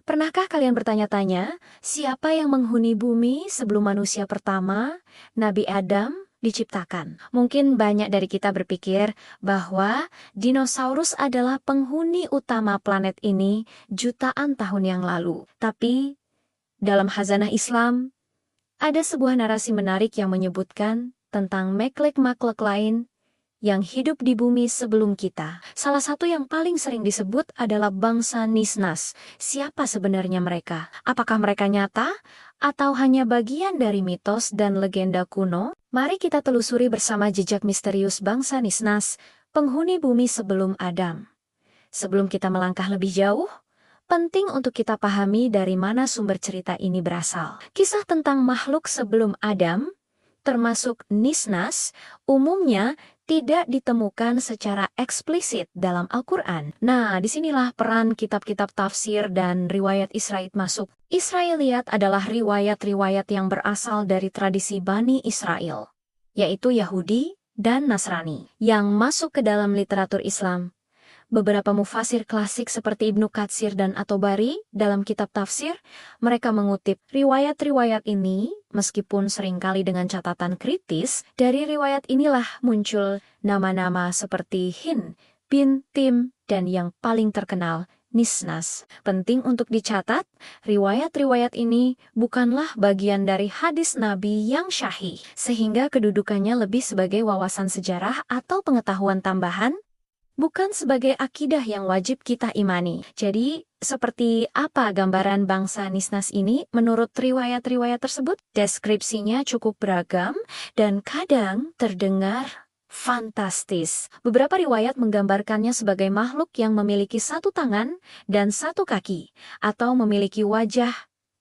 Pernahkah kalian bertanya-tanya, siapa yang menghuni bumi sebelum manusia pertama, Nabi Adam, diciptakan? Mungkin banyak dari kita berpikir bahwa dinosaurus adalah penghuni utama planet ini jutaan tahun yang lalu. Tapi, dalam Khazanah Islam, ada sebuah narasi menarik yang menyebutkan tentang makhluk-makhluk lain yang hidup di bumi sebelum kita. Salah satu yang paling sering disebut adalah bangsa Nisnas. Siapa sebenarnya mereka? Apakah mereka nyata? Atau hanya bagian dari mitos dan legenda kuno? Mari kita telusuri bersama jejak misterius bangsa Nisnas, penghuni bumi sebelum Adam. Sebelum kita melangkah lebih jauh, penting untuk kita pahami dari mana sumber cerita ini berasal. Kisah tentang makhluk sebelum Adam, termasuk Nisnas, umumnya tidak ditemukan secara eksplisit dalam Al-Quran. Nah, disinilah peran kitab-kitab tafsir dan riwayat Israiliyat masuk. Israiliyat adalah riwayat-riwayat yang berasal dari tradisi Bani Israel, yaitu Yahudi dan Nasrani, yang masuk ke dalam literatur Islam. Beberapa mufasir klasik seperti Ibnu Katsir dan At-Tabari dalam kitab tafsir, mereka mengutip riwayat-riwayat ini, meskipun seringkali dengan catatan kritis, dari riwayat inilah muncul nama-nama seperti Hin, Bin, Tim, dan yang paling terkenal, Nisnas. Penting untuk dicatat, riwayat-riwayat ini bukanlah bagian dari hadis Nabi yang syahih, sehingga kedudukannya lebih sebagai wawasan sejarah atau pengetahuan tambahan, bukan sebagai akidah yang wajib kita imani. Jadi, seperti apa gambaran bangsa Nisnas ini menurut riwayat-riwayat tersebut? Deskripsinya cukup beragam dan kadang terdengar fantastis. Beberapa riwayat menggambarkannya sebagai makhluk yang memiliki satu tangan dan satu kaki, atau memiliki wajah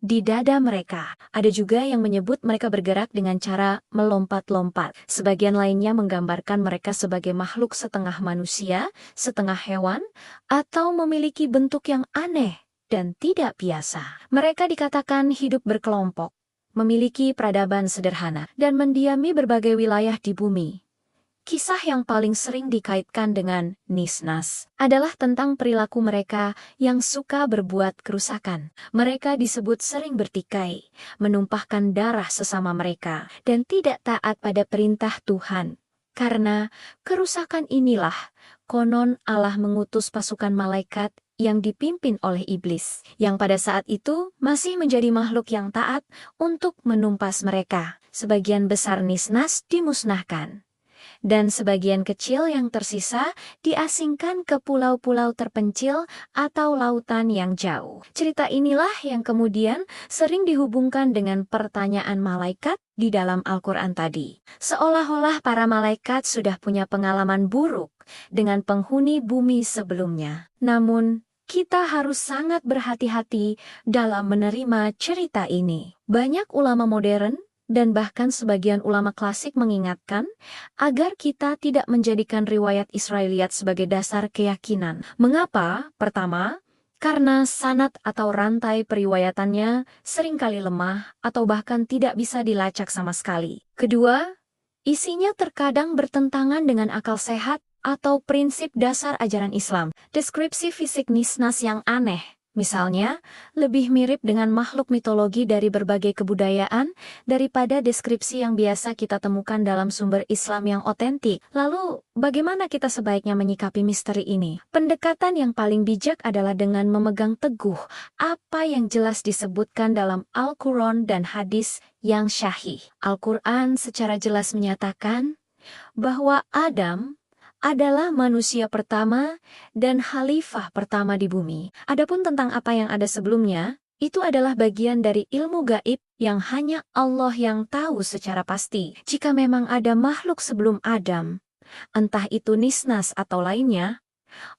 di dada mereka. Ada juga yang menyebut mereka bergerak dengan cara melompat-lompat. Sebagian lainnya menggambarkan mereka sebagai makhluk setengah manusia, setengah hewan, atau memiliki bentuk yang aneh dan tidak biasa. Mereka dikatakan hidup berkelompok, memiliki peradaban sederhana, dan mendiami berbagai wilayah di bumi. Kisah yang paling sering dikaitkan dengan Nisnas adalah tentang perilaku mereka yang suka berbuat kerusakan. Mereka disebut sering bertikai, menumpahkan darah sesama mereka, dan tidak taat pada perintah Tuhan. Karena kerusakan inilah, konon Allah mengutus pasukan malaikat yang dipimpin oleh iblis, yang pada saat itu masih menjadi makhluk yang taat untuk menumpas mereka. Sebagian besar Nisnas dimusnahkan, dan sebagian kecil yang tersisa diasingkan ke pulau-pulau terpencil atau lautan yang jauh. Cerita inilah yang kemudian sering dihubungkan dengan pertanyaan malaikat di dalam Al-Quran tadi. Seolah-olah para malaikat sudah punya pengalaman buruk dengan penghuni bumi sebelumnya. Namun, kita harus sangat berhati-hati dalam menerima cerita ini. Banyak ulama modern dan bahkan sebagian ulama klasik mengingatkan agar kita tidak menjadikan riwayat Israiliyat sebagai dasar keyakinan. Mengapa? Pertama, karena sanad atau rantai periwayatannya seringkali lemah atau bahkan tidak bisa dilacak sama sekali. Kedua, isinya terkadang bertentangan dengan akal sehat atau prinsip dasar ajaran Islam. Deskripsi fisik Nisnas yang aneh, misalnya, lebih mirip dengan makhluk mitologi dari berbagai kebudayaan daripada deskripsi yang biasa kita temukan dalam sumber Islam yang otentik. Lalu, bagaimana kita sebaiknya menyikapi misteri ini? Pendekatan yang paling bijak adalah dengan memegang teguh apa yang jelas disebutkan dalam Al-Quran dan hadis yang syahih. Al-Quran secara jelas menyatakan bahwa Adam adalah manusia pertama dan khalifah pertama di bumi. Adapun tentang apa yang ada sebelumnya, itu adalah bagian dari ilmu gaib yang hanya Allah yang tahu secara pasti. Jika memang ada makhluk sebelum Adam, entah itu Nisnas atau lainnya,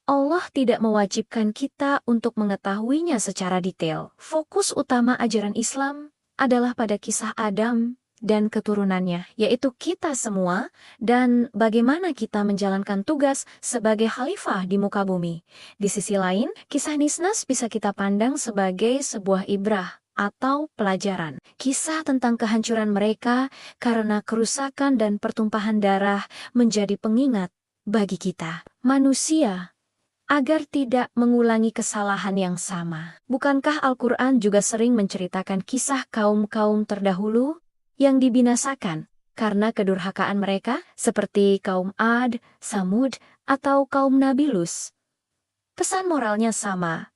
Allah tidak mewajibkan kita untuk mengetahuinya secara detail. Fokus utama ajaran Islam adalah pada kisah Adam dan keturunannya, yaitu kita semua, dan bagaimana kita menjalankan tugas sebagai khalifah di muka bumi. Di sisi lain, kisah Nisnas bisa kita pandang sebagai sebuah ibrah atau pelajaran. Kisah tentang kehancuran mereka karena kerusakan dan pertumpahan darah menjadi pengingat bagi kita, manusia, agar tidak mengulangi kesalahan yang sama. Bukankah Al-Quran juga sering menceritakan kisah kaum-kaum terdahulu yang dibinasakan karena kedurhakaan mereka, seperti kaum Ad, Samud, atau kaum Nabi Lut? Pesan moralnya sama.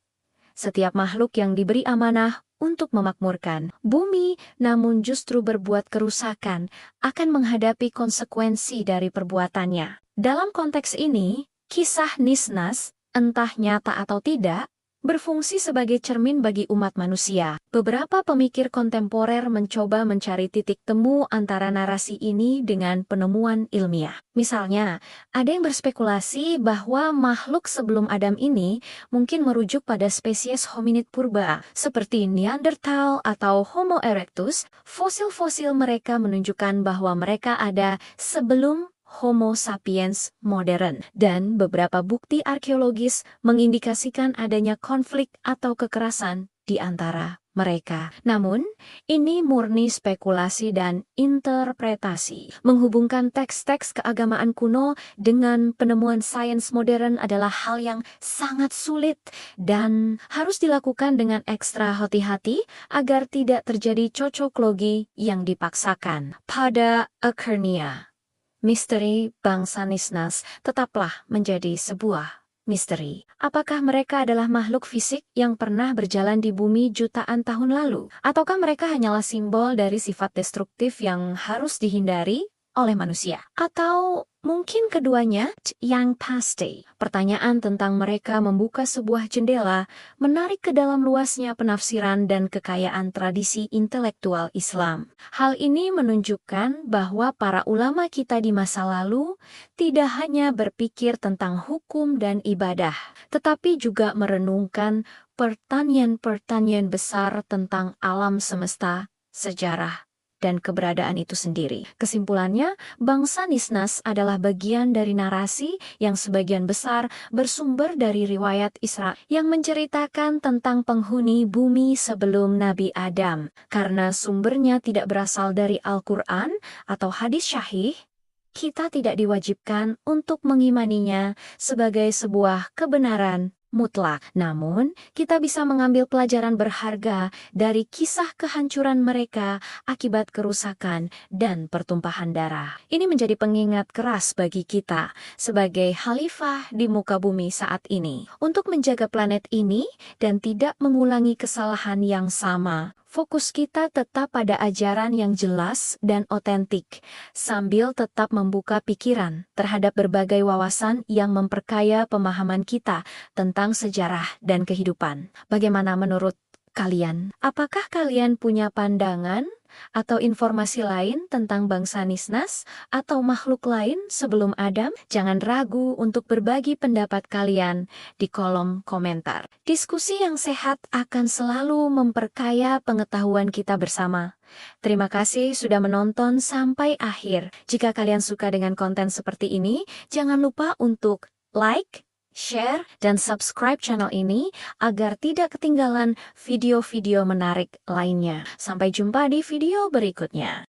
Setiap makhluk yang diberi amanah untuk memakmurkan bumi, namun justru berbuat kerusakan, akan menghadapi konsekuensi dari perbuatannya. Dalam konteks ini, kisah Nisnas, entah nyata atau tidak, berfungsi sebagai cermin bagi umat manusia. Beberapa pemikir kontemporer mencoba mencari titik temu antara narasi ini dengan penemuan ilmiah. Misalnya, ada yang berspekulasi bahwa makhluk sebelum Adam ini mungkin merujuk pada spesies hominid purba, seperti Neanderthal atau Homo erectus. Fosil-fosil mereka menunjukkan bahwa mereka ada sebelum Homo sapiens modern, dan beberapa bukti arkeologis mengindikasikan adanya konflik atau kekerasan di antara mereka. Namun, ini murni spekulasi dan interpretasi. Menghubungkan teks-teks keagamaan kuno dengan penemuan sains modern adalah hal yang sangat sulit dan harus dilakukan dengan ekstra hati-hati agar tidak terjadi cocoklogi yang dipaksakan. Pada akhirnya, misteri bangsa Nisnas tetaplah menjadi sebuah misteri. Apakah mereka adalah makhluk fisik yang pernah berjalan di bumi jutaan tahun lalu? Ataukah mereka hanyalah simbol dari sifat destruktif yang harus dihindari oleh manusia? Atau mungkin keduanya? Yang pasti, pertanyaan tentang mereka membuka sebuah jendela menarik ke dalam luasnya penafsiran dan kekayaan tradisi intelektual Islam. Hal ini menunjukkan bahwa para ulama kita di masa lalu tidak hanya berpikir tentang hukum dan ibadah, tetapi juga merenungkan pertanyaan-pertanyaan besar tentang alam semesta, sejarah, dan keberadaan itu sendiri. Kesimpulannya, bangsa Nisnas adalah bagian dari narasi yang sebagian besar bersumber dari riwayat Isra yang menceritakan tentang penghuni bumi sebelum Nabi Adam. Karena sumbernya tidak berasal dari Al-Quran atau hadis syahih, kita tidak diwajibkan untuk mengimaninya sebagai sebuah kebenaran mutlak. Namun, kita bisa mengambil pelajaran berharga dari kisah kehancuran mereka akibat kerusakan dan pertumpahan darah. Ini menjadi pengingat keras bagi kita sebagai khalifah di muka bumi saat ini untuk menjaga planet ini dan tidak mengulangi kesalahan yang sama. Fokus kita tetap pada ajaran yang jelas dan otentik, sambil tetap membuka pikiran terhadap berbagai wawasan yang memperkaya pemahaman kita tentang sejarah dan kehidupan. Bagaimana menurut kalian? Apakah kalian punya pandangan atau informasi lain tentang bangsa Nisnas atau makhluk lain sebelum Adam? Jangan ragu untuk berbagi pendapat kalian di kolom komentar. Diskusi yang sehat akan selalu memperkaya pengetahuan kita bersama. Terima kasih sudah menonton sampai akhir. Jika kalian suka dengan konten seperti ini, jangan lupa untuk like, share, dan subscribe channel ini agar tidak ketinggalan video-video menarik lainnya. Sampai jumpa di video berikutnya.